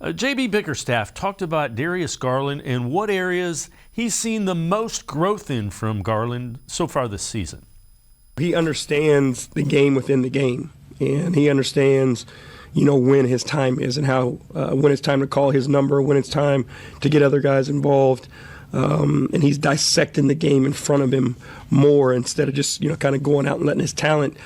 JB Bickerstaff talked about Darius Garland and what areas he's seen the most growth in from Garland so far this season. He understands the game within the game, and he understands, when his time is and how when it's time to call his number, when it's time to get other guys involved. And he's dissecting the game in front of him more instead of just, kind of going out and letting his talent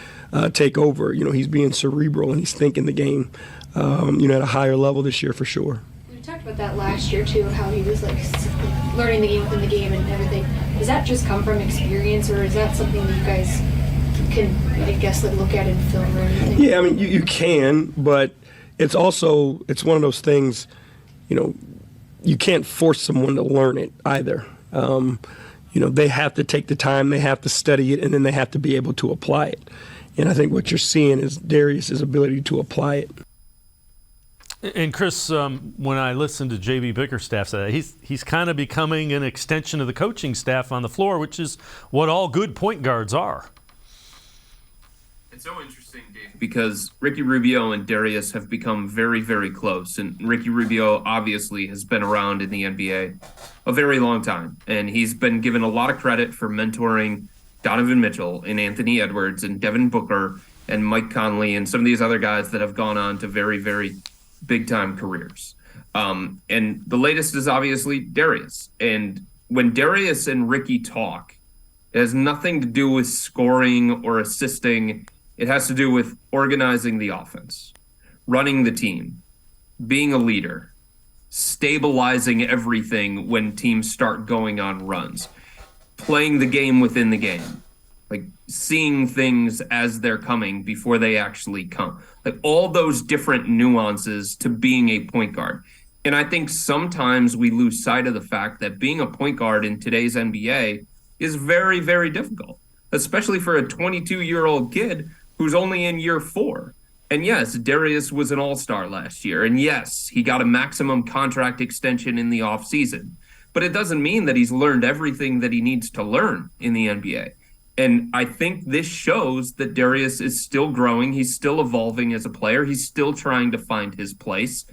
take over. He's being cerebral and he's thinking the game, at a higher level this year for sure. We talked about that last year too, how he was learning the game within the game and everything. Does that just come from experience, or is that something that you guys can, look at in film or anything? Yeah, you can, but it's one of those things, you can't force someone to learn it either. They have to take the time, they have to study it, and then they have to be able to apply it. And I think what you're seeing is Darius's ability to apply it. And Chris, when I listened to JB Bickerstaff say that, he's kind of becoming an extension of the coaching staff on the floor, which is what all good point guards are. It's so interesting, Dave, because Ricky Rubio and Darius have become very, very close. And Ricky Rubio obviously has been around in the NBA a very long time. And he's been given a lot of credit for mentoring Donovan Mitchell and Anthony Edwards and Devin Booker and Mike Conley and some of these other guys that have gone on to very, very big-time careers. And the latest is obviously Darius. And when Darius and Ricky talk, it has nothing to do with scoring or assisting. It has to do with organizing the offense, running the team, being a leader, stabilizing everything when teams start going on runs, playing the game within the game, like seeing things as they're coming before they actually come, like all those different nuances to being a point guard. And I think sometimes we lose sight of the fact that being a point guard in today's NBA is very, very difficult, especially for a 22-year-old kid who's only in year 4. And yes, Darius was an all-star last year. And yes, he got a maximum contract extension in the offseason. But it doesn't mean that he's learned everything that he needs to learn in the NBA. And I think this shows that Darius is still growing. He's still evolving as a player. He's still trying to find his place.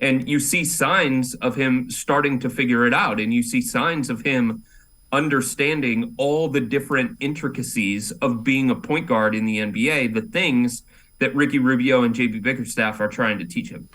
And you see signs of him starting to figure it out. And you see signs of him understanding all the different intricacies of being a point guard in the NBA, the things that Ricky Rubio and JB Bickerstaff are trying to teach him.